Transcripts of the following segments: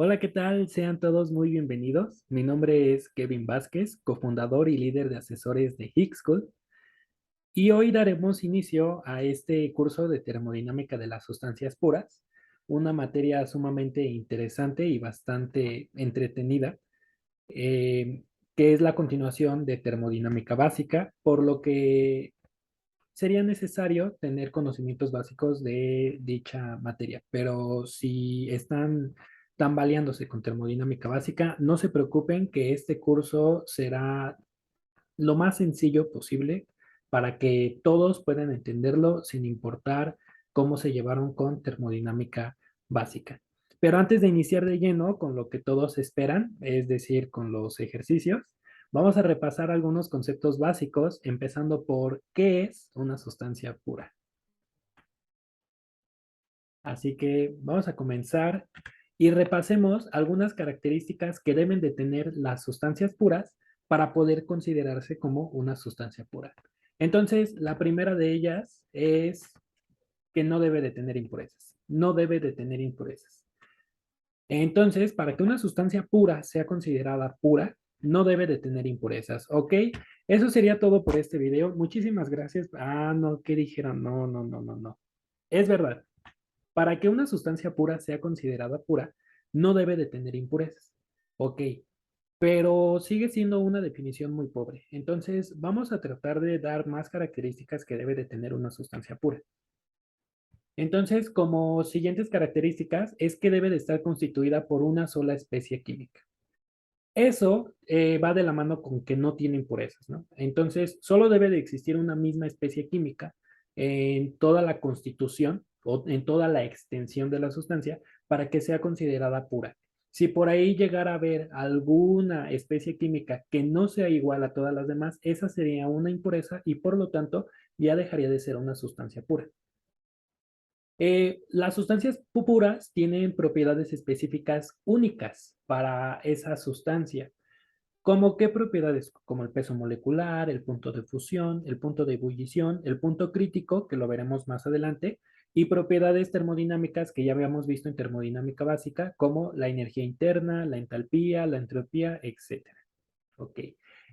Hola, ¿qué tal? Sean todos muy bienvenidos. Mi nombre es Kevin Vázquez, cofundador y líder de asesores de Higgs School, y hoy daremos inicio a este curso de termodinámica de las sustancias puras, una materia sumamente interesante y bastante entretenida, eh, que es la continuación de termodinámica básica, por lo que sería necesario tener conocimientos básicos de dicha materia, pero si están tambaleándose con termodinámica básica, no se preocupen que este curso será lo más sencillo posible para que todos puedan entenderlo sin importar cómo se llevaron con termodinámica básica. Pero antes de iniciar de lleno con lo que todos esperan, es decir, con los ejercicios, vamos a repasar algunos conceptos básicos, empezando por qué es una sustancia pura. Así que vamos a comenzar y repasemos algunas características que deben de tener las sustancias puras para poder considerarse como una sustancia pura. Entonces, la primera de ellas es que no debe de tener impurezas. No debe de tener impurezas. Entonces, para que una sustancia pura sea considerada pura, no debe de tener impurezas, ¿ok? Eso sería todo por este video. Muchísimas gracias. Ah, no, ¿qué dijeron? No, no, no, no, no. Es verdad. Para que una sustancia pura sea considerada pura, no debe de tener impurezas. Ok, pero sigue siendo una definición muy pobre. Entonces, vamos a tratar de dar más características que debe de tener una sustancia pura. Entonces, como siguientes características, es que debe de estar constituida por una sola especie química. Eso va de la mano con que no tiene impurezas, ¿no? Entonces, solo debe de existir una misma especie química en toda la constitución o en toda la extensión de la sustancia para que sea considerada pura. Si por ahí llegara a haber alguna especie química que no sea igual a todas las demás, esa sería una impureza y por lo tanto ya dejaría de ser una sustancia pura. Las sustancias puras tienen propiedades específicas únicas para esa sustancia. ¿Cómo qué propiedades? Como el peso molecular, el punto de fusión, el punto de ebullición, el punto crítico, que lo veremos más adelante, y propiedades termodinámicas que ya habíamos visto en termodinámica básica, como la energía interna, la entalpía, la entropía, etcétera. Ok.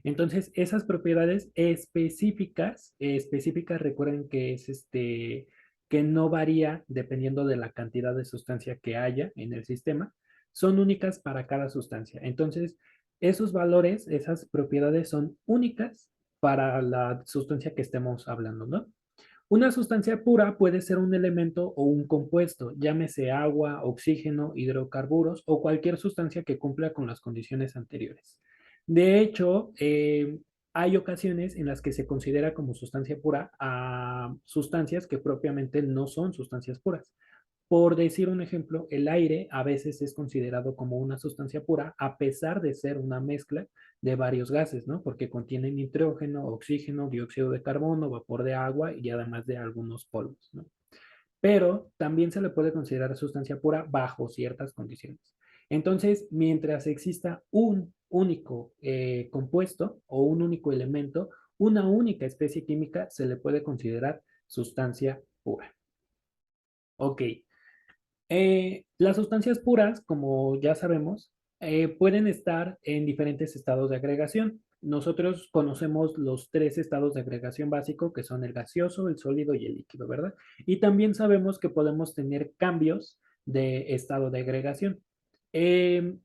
Entonces, esas propiedades específicas, recuerden que es que no varía dependiendo de la cantidad de sustancia que haya en el sistema, son únicas para cada sustancia. Entonces, esos valores, esas propiedades son únicas para la sustancia que estemos hablando, ¿no? Una sustancia pura puede ser un elemento o un compuesto, llámese agua, oxígeno, hidrocarburos o cualquier sustancia que cumpla con las condiciones anteriores. De hecho, hay ocasiones en las que se considera como sustancia pura a sustancias que propiamente no son sustancias puras. Por decir un ejemplo, el aire a veces es considerado como una sustancia pura a pesar de ser una mezcla de varios gases, ¿no? Porque contiene nitrógeno, oxígeno, dióxido de carbono, vapor de agua y además de algunos polvos, ¿no? Pero también se le puede considerar sustancia pura bajo ciertas condiciones. Entonces, mientras exista un único compuesto o un único elemento, una única especie química se le puede considerar sustancia pura. Ok, las sustancias puras, como ya sabemos, pueden estar en diferentes estados de agregación. Nosotros conocemos los tres estados de agregación básico, que son el gaseoso, el sólido y el líquido, ¿verdad? Y también sabemos que podemos tener cambios de estado de agregación. Eh,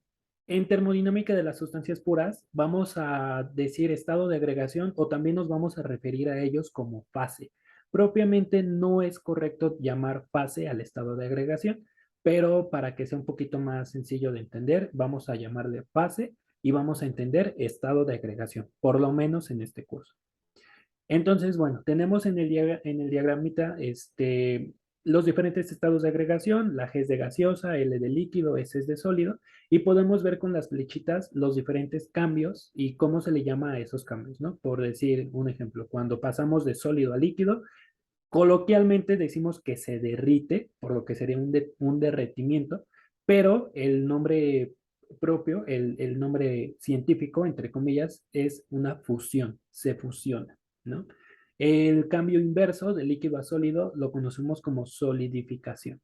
en termodinámica de las sustancias puras, vamos a decir estado de agregación o también nos vamos a referir a ellos como fase. Propiamente no es correcto llamar fase al estado de agregación, pero para que sea un poquito más sencillo de entender, vamos a llamarle fase y vamos a entender estado de agregación, por lo menos en este curso. Entonces, bueno, tenemos en el diagramita los diferentes estados de agregación, la G es de gaseosa, L de líquido, S es de sólido, y podemos ver con las flechitas los diferentes cambios y cómo se le llama a esos cambios, ¿no? Por decir un ejemplo, cuando pasamos de sólido a líquido, coloquialmente decimos que se derrite, por lo que sería un derretimiento, pero el nombre propio, el nombre científico, entre comillas, es una fusión, se fusiona, ¿no? El cambio inverso de líquido a sólido lo conocemos como solidificación.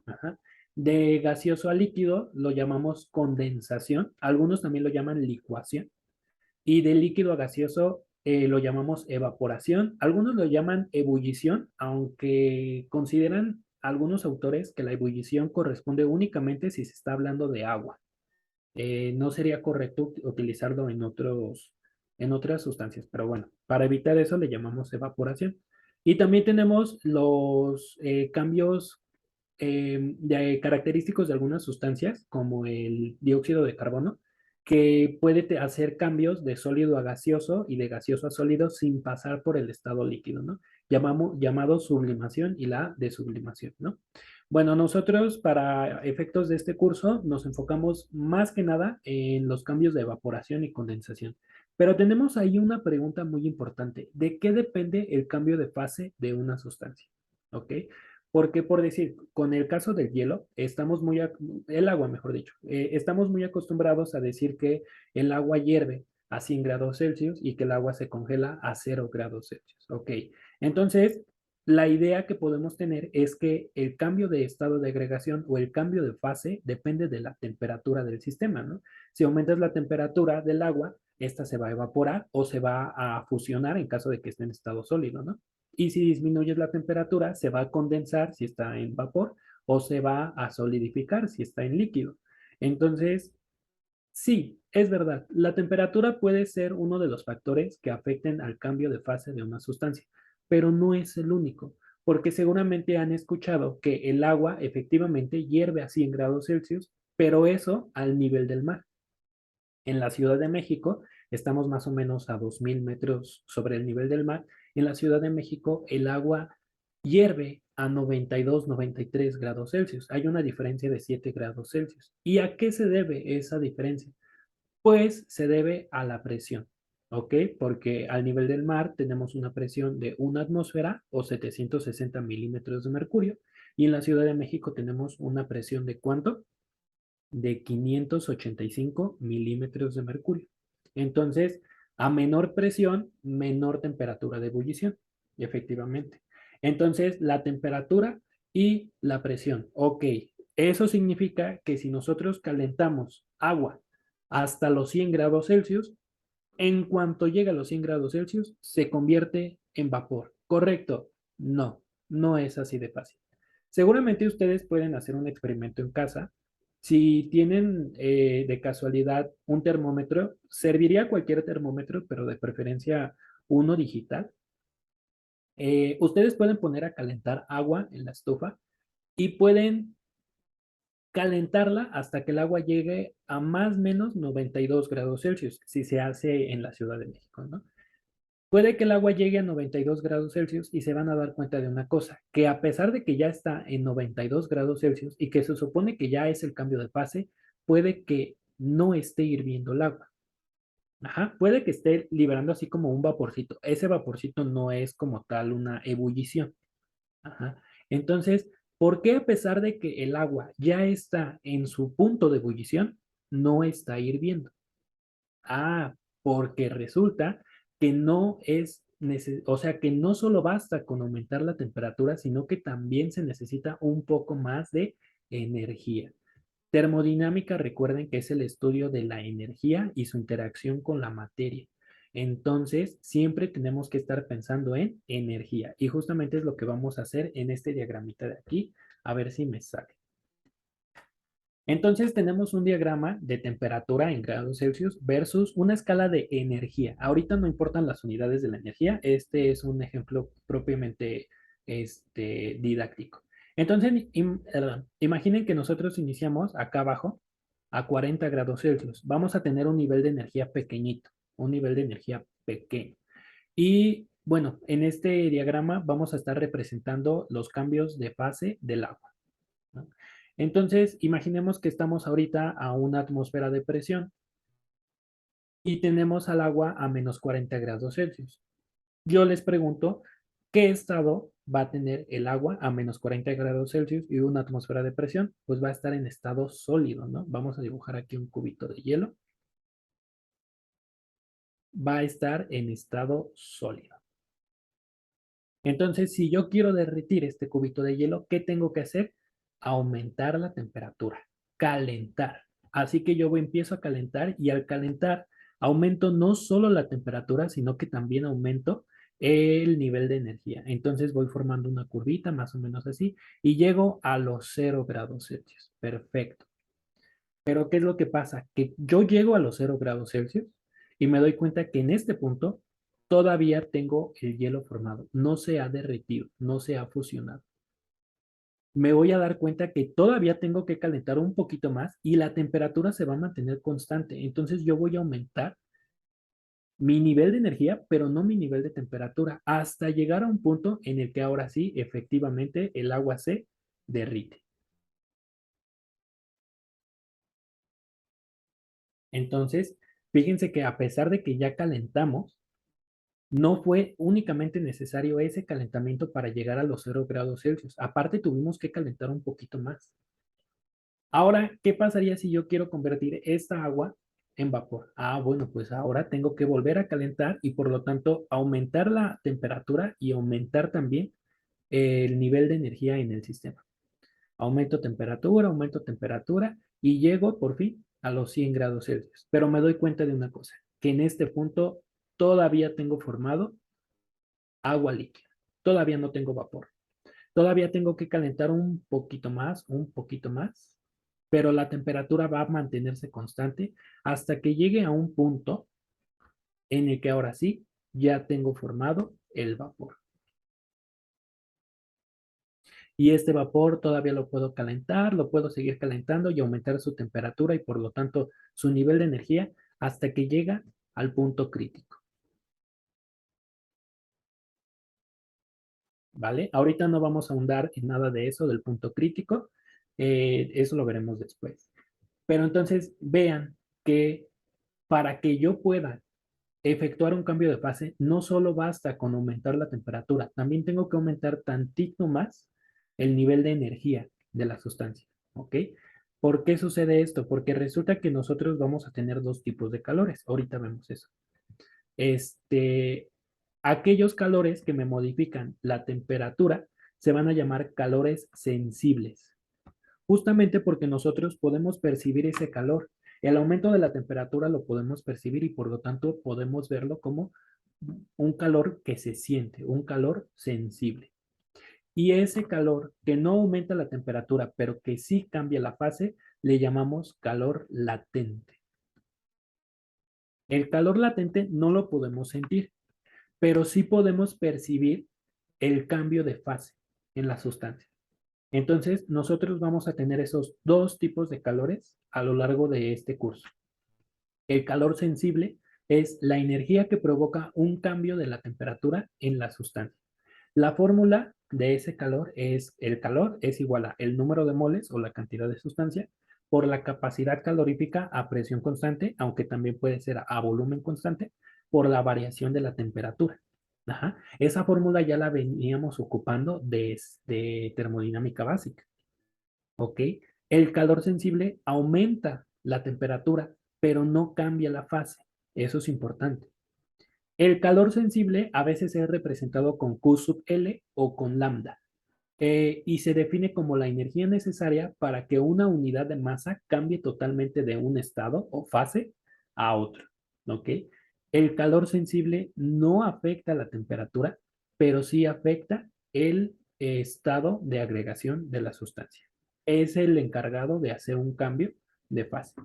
Ajá. De gaseoso a líquido lo llamamos condensación, algunos también lo llaman licuación, y de líquido a gaseoso lo llamamos evaporación, algunos lo llaman ebullición, aunque consideran algunos autores que la ebullición corresponde únicamente si se está hablando de agua. No sería correcto utilizarlo en otras sustancias, pero bueno, para evitar eso le llamamos evaporación. Y también tenemos los cambios de característicos de algunas sustancias, como el dióxido de carbono, que puede hacer cambios de sólido a gaseoso y de gaseoso a sólido sin pasar por el estado líquido, ¿no? Llamado sublimación y la desublimación, ¿no? Bueno, nosotros para efectos de este curso nos enfocamos más que nada en los cambios de evaporación y condensación. Pero tenemos ahí una pregunta muy importante. ¿De qué depende el cambio de fase de una sustancia? ¿Ok? Porque por decir, con el caso del hielo, el agua, mejor dicho, estamos muy acostumbrados a decir que el agua hierve a 100 grados Celsius y que el agua se congela a 0 grados Celsius. Ok, entonces la idea que podemos tener es que el cambio de estado de agregación o el cambio de fase depende de la temperatura del sistema, ¿no? Si aumentas la temperatura del agua, esta se va a evaporar o se va a fusionar en caso de que esté en estado sólido, ¿no? Y si disminuyes la temperatura, se va a condensar si está en vapor o se va a solidificar si está en líquido. Entonces, sí, es verdad, la temperatura puede ser uno de los factores que afecten al cambio de fase de una sustancia, pero no es el único, porque seguramente han escuchado que el agua efectivamente hierve a 100 grados Celsius, pero eso al nivel del mar. En la Ciudad de México estamos más o menos a 2000 metros sobre el nivel del mar. En la Ciudad de México el agua hierve a 92, 93 grados Celsius. Hay una diferencia de 7 grados Celsius. ¿Y a qué se debe esa diferencia? Pues se debe a la presión, ¿ok? Porque al nivel del mar tenemos una presión de una atmósfera o 760 milímetros de mercurio y en la Ciudad de México tenemos una presión de ¿cuánto? De 585 milímetros de mercurio. Entonces, a menor presión, menor temperatura de ebullición, efectivamente. Entonces, la temperatura y la presión. Ok, eso significa que si nosotros calentamos agua hasta los 100 grados Celsius, en cuanto llega a los 100 grados Celsius, se convierte en vapor. ¿Correcto? No, no es así de fácil. Seguramente ustedes pueden hacer un experimento en casa. Si tienen de casualidad un termómetro, serviría cualquier termómetro, pero de preferencia uno digital. Ustedes pueden poner a calentar agua en la estufa y pueden calentarla hasta que el agua llegue a más o menos 92 grados Celsius, si se hace en la Ciudad de México, ¿no? Puede que el agua llegue a 92 grados Celsius y se van a dar cuenta de una cosa, que a pesar de que ya está en 92 grados Celsius y que se supone que ya es el cambio de fase, puede que no esté hirviendo el agua. Ajá, puede que esté liberando así como un vaporcito. Ese vaporcito no es como tal una ebullición. Ajá. Entonces, ¿por qué a pesar de que el agua ya está en su punto de ebullición, no está hirviendo? Ah, porque resulta que no es, o sea, que no solo basta con aumentar la temperatura, sino que también se necesita un poco más de energía. Termodinámica, recuerden que es el estudio de la energía y su interacción con la materia. Entonces, siempre tenemos que estar pensando en energía. Y justamente es lo que vamos a hacer en este diagramita de aquí. A ver si me sale. Entonces tenemos un diagrama de temperatura en grados Celsius versus una escala de energía. Ahorita no importan las unidades de la energía, este es un ejemplo propiamente didáctico. Entonces, imaginen que nosotros iniciamos acá abajo a 40 grados Celsius. Vamos a tener un nivel de energía pequeñito, un nivel de energía pequeño. Y bueno, en este diagrama vamos a estar representando los cambios de fase del agua, ¿no? Entonces, imaginemos que estamos ahorita a una atmósfera de presión y tenemos al agua a menos 40 grados Celsius. Yo les pregunto, ¿qué estado va a tener el agua a menos 40 grados Celsius y una atmósfera de presión? Pues va a estar en estado sólido, ¿no? Vamos a dibujar aquí un cubito de hielo. Va a estar en estado sólido. Entonces, si yo quiero derretir este cubito de hielo, ¿qué tengo que hacer? aumentar la temperatura, calentar. Así que yo empiezo a calentar y al calentar aumento no solo la temperatura, sino que también aumento el nivel de energía. Entonces voy formando una curvita más o menos así y llego a los 0 grados Celsius. Perfecto. Pero ¿qué es lo que pasa? Que yo llego a los 0 grados Celsius y me doy cuenta que en este punto todavía tengo el hielo formado. No se ha derretido, no se ha fusionado. Me voy a dar cuenta que todavía tengo que calentar un poquito más y la temperatura se va a mantener constante. Entonces yo voy a aumentar mi nivel de energía, pero no mi nivel de temperatura, hasta llegar a un punto en el que ahora sí, efectivamente, el agua se derrite. Entonces, fíjense que a pesar de que ya calentamos, no fue únicamente necesario ese calentamiento para llegar a los 0 grados Celsius. Aparte, tuvimos que calentar un poquito más. Ahora, ¿qué pasaría si yo quiero convertir esta agua en vapor? Ah, bueno, pues ahora tengo que volver a calentar y por lo tanto aumentar la temperatura y aumentar también el nivel de energía en el sistema. Aumento temperatura y llego por fin a los 100 grados Celsius. Pero me doy cuenta de una cosa, que en este punto todavía tengo formado agua líquida. Todavía no tengo vapor. Todavía tengo que calentar un poquito más, pero la temperatura va a mantenerse constante hasta que llegue a un punto en el que ahora sí ya tengo formado el vapor. Y este vapor todavía lo puedo calentar, lo puedo seguir calentando y aumentar su temperatura y por lo tanto su nivel de energía hasta que llega al punto crítico. ¿Vale? Ahorita no vamos a ahondar en nada de eso, del punto crítico. Eso lo veremos después. Pero entonces vean que para que yo pueda efectuar un cambio de fase, no solo basta con aumentar la temperatura, también tengo que aumentar tantito más el nivel de energía de la sustancia, ¿ok? ¿Por qué sucede esto? Porque resulta que nosotros vamos a tener dos tipos de calores. Ahorita vemos eso. Este, aquellos calores que me modifican la temperatura se van a llamar calores sensibles, justamente porque nosotros podemos percibir ese calor. El aumento de la temperatura lo podemos percibir y por lo tanto podemos verlo como un calor que se siente, un calor sensible. Y ese calor que no aumenta la temperatura, pero que sí cambia la fase, le llamamos calor latente. El calor latente no lo podemos sentir, pero sí podemos percibir el cambio de fase en la sustancia. Entonces, nosotros vamos a tener esos dos tipos de calores a lo largo de este curso. El calor sensible es la energía que provoca un cambio de la temperatura en la sustancia. La fórmula de ese calor es, el calor es igual a el número de moles o la cantidad de sustancia por la capacidad calorífica a presión constante, aunque también puede ser a volumen constante, por la variación de la temperatura. Ajá. Esa fórmula ya la veníamos ocupando desde termodinámica básica. ¿Ok? El calor sensible aumenta la temperatura, pero no cambia la fase. Eso es importante. El calor sensible a veces es representado con Q sub L o con lambda y se define como la energía necesaria para que una unidad de masa cambie totalmente de un estado o fase a otro. ¿Ok? El calor sensible no afecta la temperatura, pero sí afecta el estado de agregación de la sustancia. Es el encargado de hacer un cambio de fase.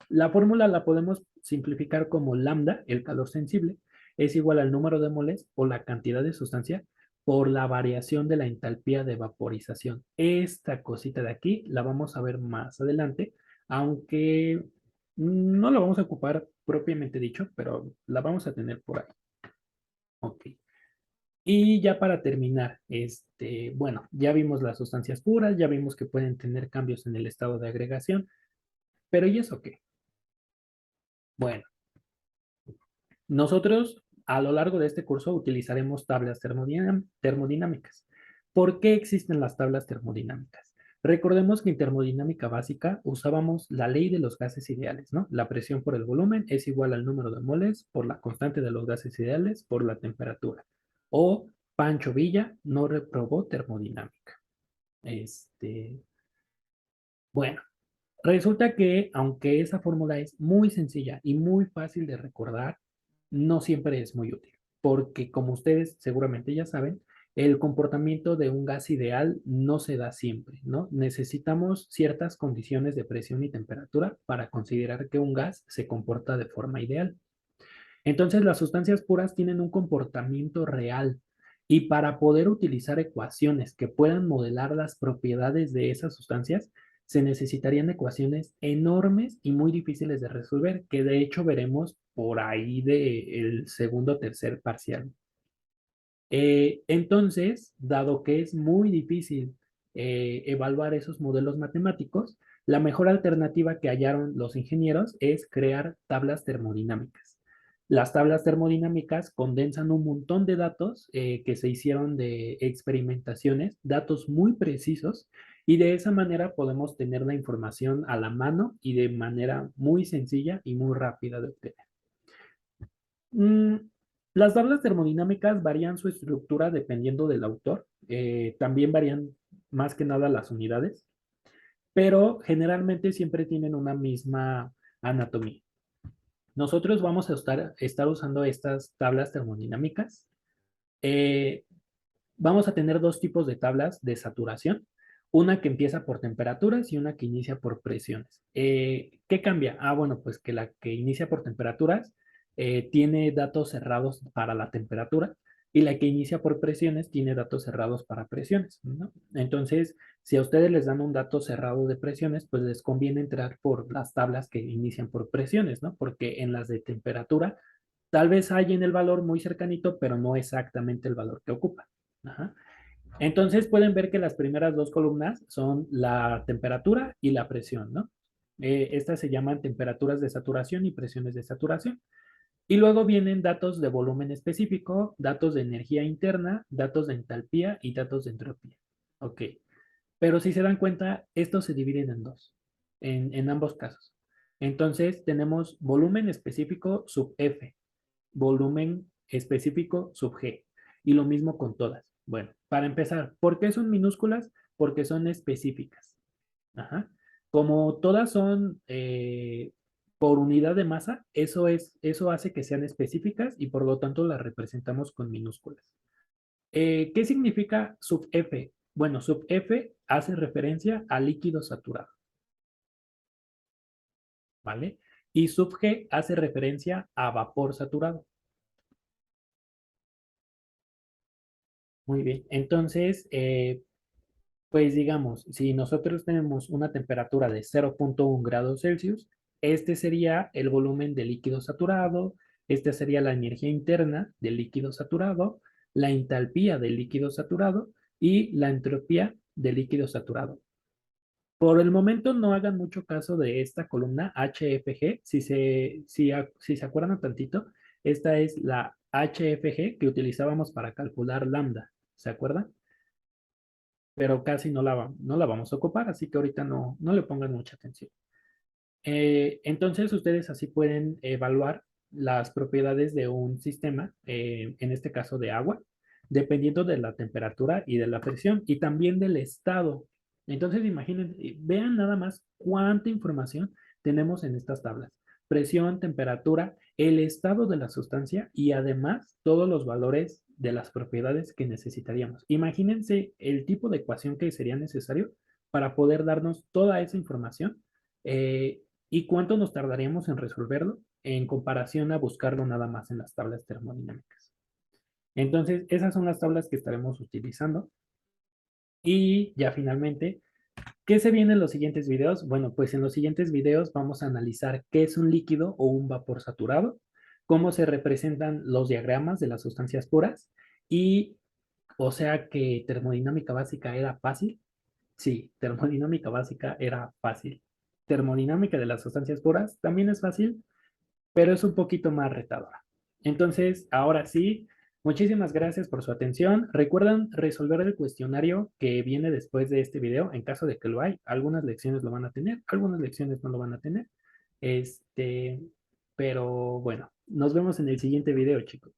La fórmula la podemos simplificar como lambda, el calor sensible, es igual al número de moles o la cantidad de sustancia por la variación de la entalpía de vaporización. Esta cosita de aquí la vamos a ver más adelante, aunque no la vamos a ocupar propiamente dicho, pero la vamos a tener por ahí. Ok. Y ya para terminar, bueno, ya vimos las sustancias puras, ya vimos que pueden tener cambios en el estado de agregación, pero ¿y eso qué? Bueno, nosotros a lo largo de este curso utilizaremos tablas termodinámicas. ¿Por qué existen las tablas termodinámicas? Recordemos que en termodinámica básica usábamos la ley de los gases ideales, ¿no? La presión por el volumen es igual al número de moles por la constante de los gases ideales por la temperatura. O Pancho Villa no reprobó termodinámica. Este, Bueno, resulta que aunque esa fórmula es muy sencilla y muy fácil de recordar, no siempre es muy útil, porque como ustedes seguramente ya saben, el comportamiento de un gas ideal no se da siempre, ¿no? Necesitamos ciertas condiciones de presión y temperatura para considerar que un gas se comporta de forma ideal. Entonces, las sustancias puras tienen un comportamiento real y para poder utilizar ecuaciones que puedan modelar las propiedades de esas sustancias, se necesitarían ecuaciones enormes y muy difíciles de resolver, que de hecho veremos por ahí del segundo o tercer parcial. Entonces, dado que es muy difícil evaluar esos modelos matemáticos, la mejor alternativa que hallaron los ingenieros es crear tablas termodinámicas. Las tablas termodinámicas condensan un montón de datos que se hicieron de experimentaciones, datos muy precisos, y de esa manera podemos tener la información a la mano y de manera muy sencilla y muy rápida de obtener. Mm, las tablas termodinámicas varían su estructura dependiendo del autor. También varían más que nada las unidades, pero generalmente siempre tienen una misma anatomía. Nosotros vamos a estar usando estas tablas termodinámicas. Eh, Vamos a tener dos tipos de tablas de saturación, una que empieza por temperaturas y una que inicia por presiones. ¿Qué cambia? Ah, bueno, pues que la que inicia por temperaturas tiene datos cerrados para la temperatura y la que inicia por presiones tiene datos cerrados para presiones, ¿no? Entonces, si a ustedes les dan un dato cerrado de presiones, pues les conviene entrar por las tablas que inician por presiones, ¿no? Porque en las de temperatura tal vez hay en el valor muy cercanito, pero no exactamente el valor que ocupa. Ajá. Entonces pueden ver que las primeras dos columnas son la temperatura y la presión, ¿no? Estas se llaman temperaturas de saturación y presiones de saturación. Y luego vienen datos de volumen específico, datos de energía interna, datos de entalpía y datos de entropía. Ok. Pero si se dan cuenta, estos se dividen en dos, en ambos casos. Entonces tenemos volumen específico sub F, volumen específico sub G. Y lo mismo con todas. Bueno, para empezar, ¿por qué son minúsculas? Porque son específicas. Ajá. Como todas son por unidad de masa, eso hace que sean específicas y por lo tanto las representamos con minúsculas. ¿Qué significa sub F? Bueno, sub F hace referencia a líquido saturado, ¿vale? Y sub G hace referencia a vapor saturado. Muy bien. Entonces, pues digamos, si nosotros tenemos una temperatura de 0,1 grados Celsius, este sería el volumen del líquido saturado, esta sería la energía interna del líquido saturado, la entalpía del líquido saturado y la entropía del líquido saturado. Por el momento no hagan mucho caso de esta columna HFG. Si se acuerdan un tantito, esta es la HFG que utilizábamos para calcular lambda. ¿Se acuerdan? Pero casi no la vamos a ocupar, así que ahorita no le pongan mucha atención. Entonces, ustedes así pueden evaluar las propiedades de un sistema, en este caso de agua, dependiendo de la temperatura y de la presión y también del estado. Entonces, imaginen, vean nada más cuánta información tenemos en estas tablas. Presión, temperatura, el estado de la sustancia y además todos los valores de las propiedades que necesitaríamos. Imagínense el tipo de ecuación que sería necesario para poder darnos toda esa información. ¿Y cuánto nos tardaríamos en resolverlo en comparación a buscarlo nada más en las tablas termodinámicas? Entonces, esas son las tablas que estaremos utilizando. Y ya finalmente, ¿qué se viene en los siguientes videos? Bueno, pues en los siguientes videos vamos a analizar qué es un líquido o un vapor saturado, cómo se representan los diagramas de las sustancias puras y, o sea que termodinámica básica era fácil. Sí, termodinámica básica era fácil. Termodinámica de las sustancias puras también es fácil, pero es un poquito más retadora. Entonces, ahora sí, muchísimas gracias por su atención. Recuerden resolver el cuestionario que viene después de este video, en caso de que lo hay. Algunas lecciones lo van a tener, algunas lecciones no lo van a tener. Este, pero bueno, nos vemos en el siguiente video, chicos.